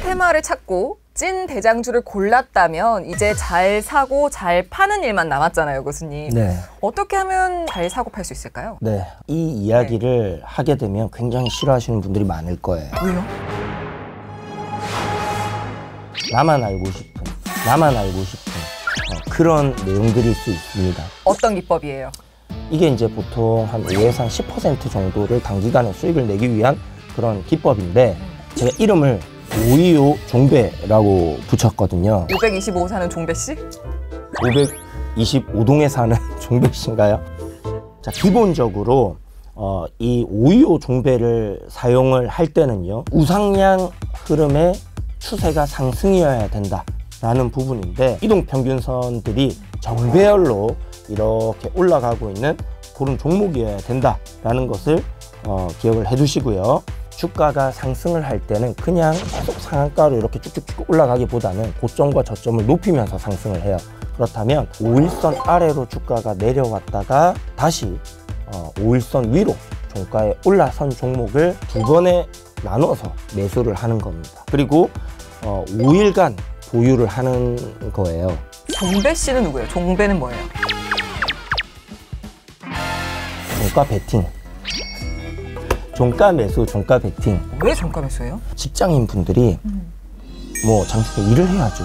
찐 테마를 찾고 찐 대장주를 골랐다면 이제 잘 사고 잘 파는 일만 남았잖아요, 교수님. 네. 어떻게 하면 잘 사고 팔 수 있을까요? 네. 이 이야기를 하게 되면 굉장히 싫어하시는 분들이 많을 거예요. 왜요? 나만 알고 싶은 그런 내용들일 수 있습니다. 어떤 기법이에요? 이게 이제 보통 한 5에서 한 10% 정도를 단기간에 수익을 내기 위한 그런 기법인데 제가 이름을 525 종배라고 붙였거든요. 525 사는 종배 씨? 525동에 사는 종배 씨인가요? 자, 기본적으로 이 525 종배를 사용을 할 때는요, 우상향 흐름의 추세가 상승이어야 된다라는 부분인데, 이동평균선들이 정배열로 이렇게 올라가고 있는 그런 종목이어야 된다라는 것을 기억을 해두시고요. 주가가 상승을 할 때는 그냥 계속 상한가로 이렇게 쭉쭉쭉 올라가기보다는 고점과 저점을 높이면서 상승을 해요. 그렇다면 5일선 아래로 주가가 내려왔다가 다시 5일선 위로 종가에 올라선 종목을 두 번에 나눠서 매수를 하는 겁니다. 그리고 5일간 보유를 하는 거예요. 종배 씨는 누구예요? 종배는 뭐예요? 종가 베팅. 종가 매수, 종가 베팅. 왜 종가 매수예요? 직장인 분들이 뭐 장중에 일을 해야죠.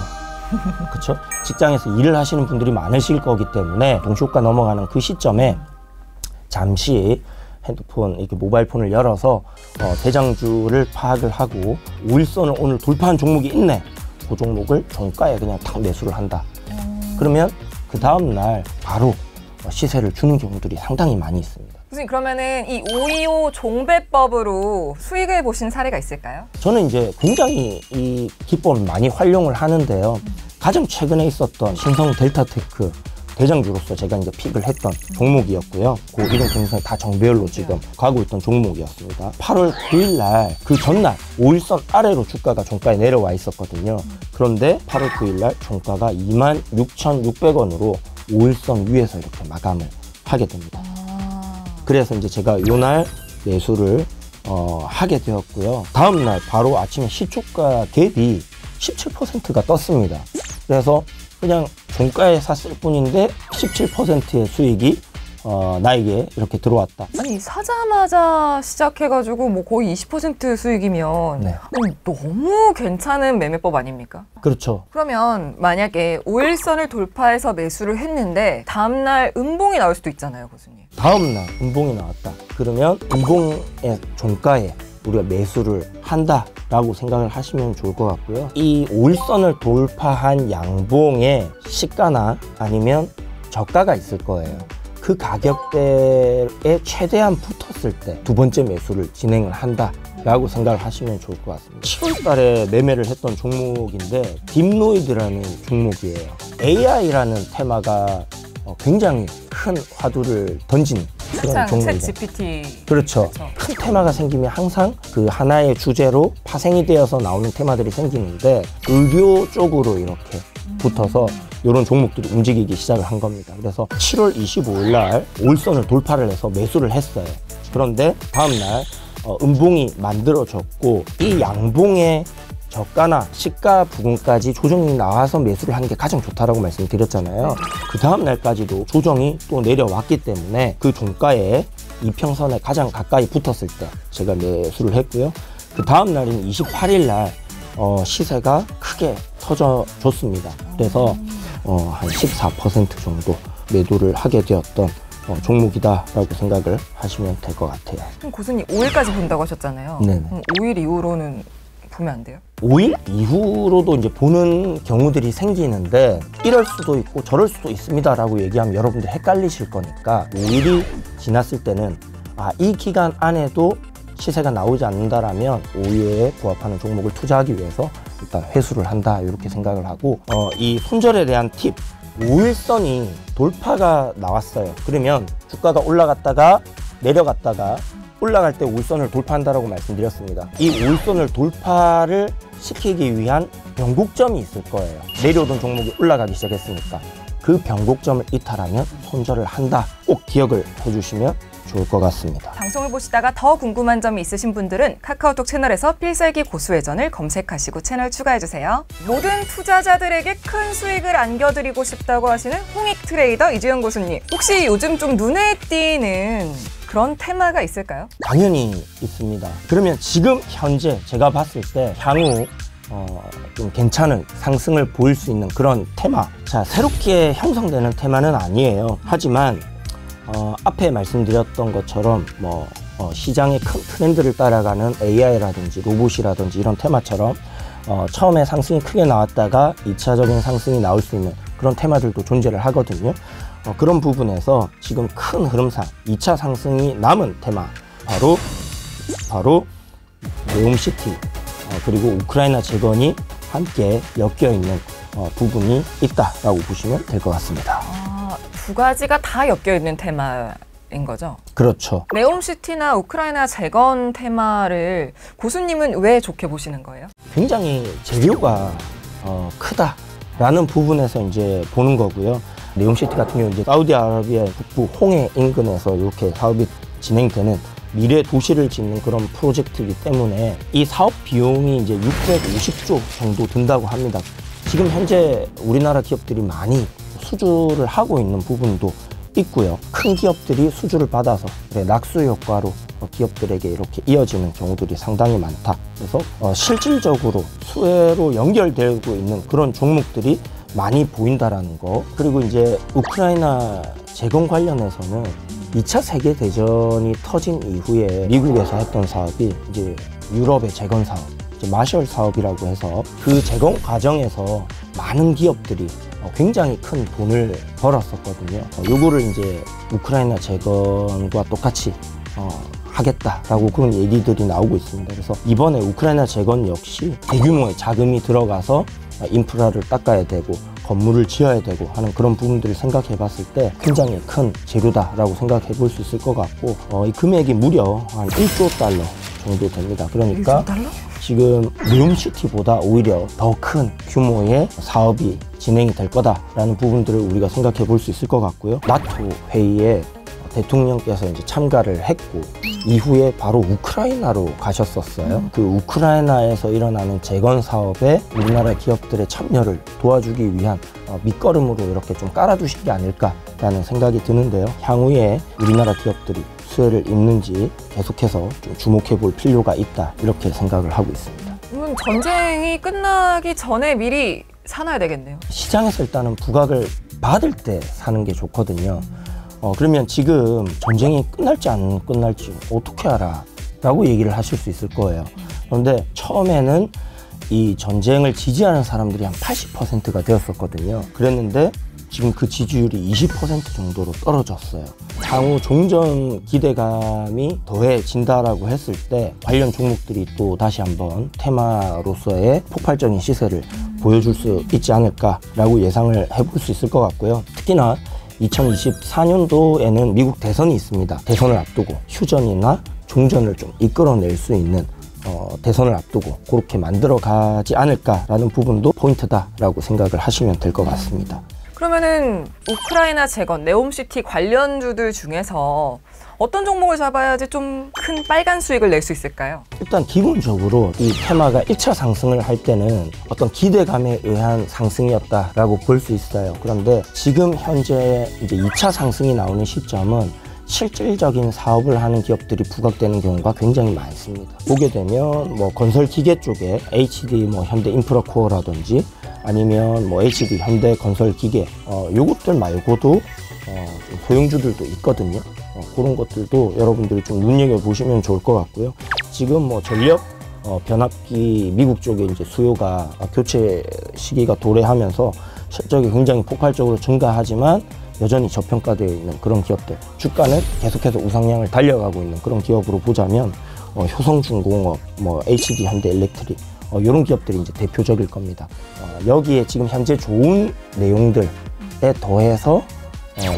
그렇죠? 직장에서 일을 하시는 분들이 많으실 거기 때문에 동시효과 넘어가는 그 시점에 잠시 핸드폰, 이렇게 모바일 폰을 열어서 대장주를 파악을 하고 5일선을 오늘 돌파한 종목이 있네. 그 종목을 종가에 그냥 탁 매수를 한다. 그러면 그 다음날 바로 시세를 주는 경우들이 상당히 많이 있습니다. 교수님, 그러면은 이 525 종배법으로 수익을 보신 사례가 있을까요? 저는 이제 굉장히 이 기법을 많이 활용을 하는데요. 가장 최근에 있었던 신성 델타테크 대장주로서 제가 이제 픽을 했던 종목이었고요. 그 이동평균선 다 정배열로 지금 가고 있던 종목이었습니다. 8월 9일 날, 그 전날 5일선 아래로 주가가 종가에 내려와 있었거든요. 그런데 8월 9일 날 종가가 26,600원으로 5일선 위에서 이렇게 마감을 하게 됩니다. 그래서 이제 제가 요날 매수를 하게 되었고요. 다음날 바로 아침에 시초가 갭이 17%가 떴습니다. 그래서 그냥 종가에 샀을 뿐인데 17%의 수익이 나에게 이렇게 들어왔다. 아니, 사자마자 시작해가지고 뭐 거의 20% 수익이면 네. 너무 괜찮은 매매법 아닙니까? 그렇죠. 그러면 만약에 5일선을 돌파해서 매수를 했는데 다음날 음봉이 나올 수도 있잖아요, 교수님. 다음날 음봉이 나왔다. 그러면 음봉의 종가에 우리가 매수를 한다라고 생각을 하시면 좋을 것 같고요. 이 5일선을 돌파한 양봉의 시가나 아니면 저가가 있을 거예요. 그 가격대에 최대한 붙었을 때 두 번째 매수를 진행을 한다라고 생각을 하시면 좋을 것 같습니다. 7월 달에 매매를 했던 종목인데 딥노이드라는 종목이에요. AI라는 테마가 굉장히 큰 화두를 던진 그런 종목이죠. GPT. 그렇죠. 큰 테마가 생기면 항상 그 하나의 주제로 파생이 되어서 나오는 테마들이 생기는데 의료 쪽으로 이렇게 붙어서 이런 종목들이 움직이기 시작을 한 겁니다. 그래서 7월 25일 날 5일선을 돌파를 해서 매수를 했어요. 그런데 다음날 음봉이 만들어졌고 이 양봉의 저가나 시가 부분까지 조정이 나와서 매수를 하는 게 가장 좋다라고 말씀드렸잖아요. 그 다음 날까지도 조정이 또 내려왔기 때문에 그 종가에 이평선에 가장 가까이 붙었을 때 제가 매수를 했고요. 그 다음 날인 28일 날 시세가 크게 터져줬습니다. 그래서 한 14% 정도 매도를 하게 되었던 종목이다라고 생각을 하시면 될 것 같아요. 그럼 교수님 5일까지 본다고 하셨잖아요. 네네. 그럼 5일 이후로는 보면 안 돼요? 5일 이후로도 이제 보는 경우들이 생기는데 이럴 수도 있고 저럴 수도 있습니다라고 얘기하면 여러분들 헷갈리실 거니까 5일이 지났을 때는 이 기간 안에도 시세가 나오지 않는다라면 5일에 부합하는 종목을 투자하기 위해서 일단 회수를 한다 이렇게 생각을 하고 이 손절에 대한 팁 5일선이 돌파가 나왔어요. 그러면 주가가 올라갔다가 내려갔다가 올라갈 때 5일선을 돌파한다라고 말씀드렸습니다. 이 5일선을 돌파를 시키기 위한 변곡점이 있을 거예요. 내려오던 종목이 올라가기 시작했으니까 그 변곡점을 이탈하면 손절을 한다. 꼭 기억을 해주시면 좋을 것 같습니다. 방송을 보시다가 더 궁금한 점이 있으신 분들은 카카오톡 채널에서 필살기 고수회전을 검색하시고 채널 추가해주세요. 모든 투자자들에게 큰 수익을 안겨드리고 싶다고 하시는 홍익 트레이더 이주영 고수님, 혹시 요즘 좀 눈에 띄는 그런 테마가 있을까요? 당연히 있습니다. 그러면 지금 현재 제가 봤을 때 향후 좀 괜찮은 상승을 보일 수 있는 그런 테마, 자, 새롭게 형성되는 테마는 아니에요. 하지만 앞에 말씀드렸던 것처럼 시장의 큰 트렌드를 따라가는 AI라든지 로봇이라든지 이런 테마처럼 처음에 상승이 크게 나왔다가 2차적인 상승이 나올 수 있는 그런 테마들도 존재를 하거든요. 그런 부분에서 지금 큰 흐름상 2차 상승이 남은 테마, 바로 네옴시티 그리고 우크라이나 재건이 함께 엮여 있는 부분이 있다라고 보시면 될 것 같습니다. 두 가지가 다 엮여 있는 테마인 거죠? 그렇죠. 네옴시티나 우크라이나 재건 테마를 고수님은 왜 좋게 보시는 거예요? 굉장히 재료가 크다라는 부분에서 이제 보는 거고요. 네옴시티 같은 경우 이제 사우디아라비아 북부 홍해 인근에서 이렇게 사업이 진행되는 미래 도시를 짓는 그런 프로젝트이기 때문에 이 사업 비용이 이제 650조 정도 든다고 합니다. 지금 현재 우리나라 기업들이 많이 수주를 하고 있는 부분도 있고요. 큰 기업들이 수주를 받아서 낙수 효과로 기업들에게 이렇게 이어지는 경우들이 상당히 많다. 그래서 실질적으로 수혜로 연결되고 있는 그런 종목들이 많이 보인다라는 거. 그리고 이제 우크라이나 재건 관련해서는 2차 세계대전이 터진 이후에 미국에서 했던 사업이 이제 유럽의 재건 사업, 이제 마셜 사업이라고 해서 그 재건 과정에서 많은 기업들이 굉장히 큰 돈을 벌었었거든요. 요거를 이제 우크라이나 재건과 똑같이 하겠다라고 그런 얘기들이 나오고 있습니다. 그래서 이번에 우크라이나 재건 역시 대규모의 자금이 들어가서 인프라를 닦아야 되고 건물을 지어야 되고 하는 그런 부분들을 생각해 봤을 때 굉장히 큰 재료다라고 생각해 볼 수 있을 것 같고 이 금액이 무려 한 1조 달러 정도 됩니다. 그러니까 1조 달러? 지금 네옴시티보다 오히려 더 큰 규모의 사업이 진행이 될 거다라는 부분들을 우리가 생각해 볼 수 있을 것 같고요. 나토 회의에 대통령께서 이제 참가를 했고 이후에 바로 우크라이나로 가셨었어요. 그 우크라이나에서 일어나는 재건 사업에 우리나라 기업들의 참여를 도와주기 위한 밑거름으로 이렇게 좀 깔아두신 게 아닐까라는 생각이 드는데요. 향후에 우리나라 기업들이 수혜를 입는지 계속해서 좀 주목해 볼 필요가 있다, 이렇게 생각을 하고 있습니다. 그러면 전쟁이 끝나기 전에 미리 사놔야 되겠네요. 시장에서 일단은 부각을 받을 때 사는 게 좋거든요. 그러면 지금 전쟁이 끝날지 안 끝날지 어떻게 알아? 라고 얘기를 하실 수 있을 거예요. 그런데 처음에는 이 전쟁을 지지하는 사람들이 한 80%가 되었었거든요. 그랬는데 지금 그 지지율이 20% 정도로 떨어졌어요. 향후 종전 기대감이 더해진다라고 했을 때 관련 종목들이 또 다시 한번 테마로서의 폭발적인 시세를 보여줄 수 있지 않을까라고 예상을 해볼 수 있을 것 같고요. 특히나 2024년도에는 미국 대선이 있습니다. 대선을 앞두고 휴전이나 종전을 좀 이끌어낼 수 있는 대선을 앞두고 그렇게 만들어 가지 않을까라는 부분도 포인트다라고 생각을 하시면 될 것 같습니다. 그러면은 우크라이나 재건, 네옴시티 관련주들 중에서 어떤 종목을 잡아야지 좀 큰 빨간 수익을 낼 수 있을까요? 일단 기본적으로 이 테마가 1차 상승을 할 때는 어떤 기대감에 의한 상승이었다라고 볼 수 있어요. 그런데 지금 현재 이제 2차 상승이 나오는 시점은 실질적인 사업을 하는 기업들이 부각되는 경우가 굉장히 많습니다. 보게 되면 건설 기계 쪽에 HD 현대인프라코어라든지 아니면 HD 현대건설기계 요것들 말고도 좀 소형주들도 있거든요. 그런 것들도 여러분들이 좀 눈여겨보시면 좋을 것 같고요. 지금 전력 변압기 미국 쪽에 이제 수요가 교체 시기가 도래하면서 실적이 굉장히 폭발적으로 증가하지만 여전히 저평가되어 있는 그런 기업들, 주가는 계속해서 우상향을 달려가고 있는 그런 기업으로 보자면 효성중공업, HD 현대엘렉트릭 이런 기업들이 이제 대표적일 겁니다. 여기에 지금 현재 좋은 내용들에 더해서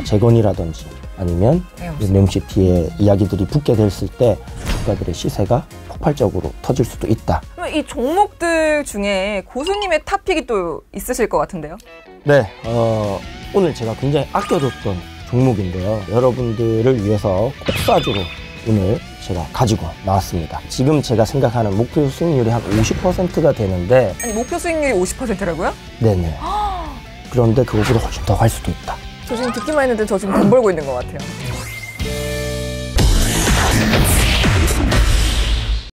재건이라든지 아니면 네옴시티의 이야기들이 붙게 됐을 때 주가들의 시세가 폭발적으로 터질 수도 있다. 그럼 이 종목들 중에 고수님의 탑픽이 또 있으실 것 같은데요? 네, 오늘 제가 굉장히 아껴뒀던 종목인데요. 여러분들을 위해서 꼭 오늘 제가 가지고 나왔습니다. 지금 제가 생각하는 목표 수익률이 한 50%가 되는데 아니, 목표 수익률이 50%라고요? 네네. 그런데 그거보다 훨씬 더 할 수도 있다. 저 지금 듣기만 했는데 저 지금 돈 벌고 있는 것 같아요.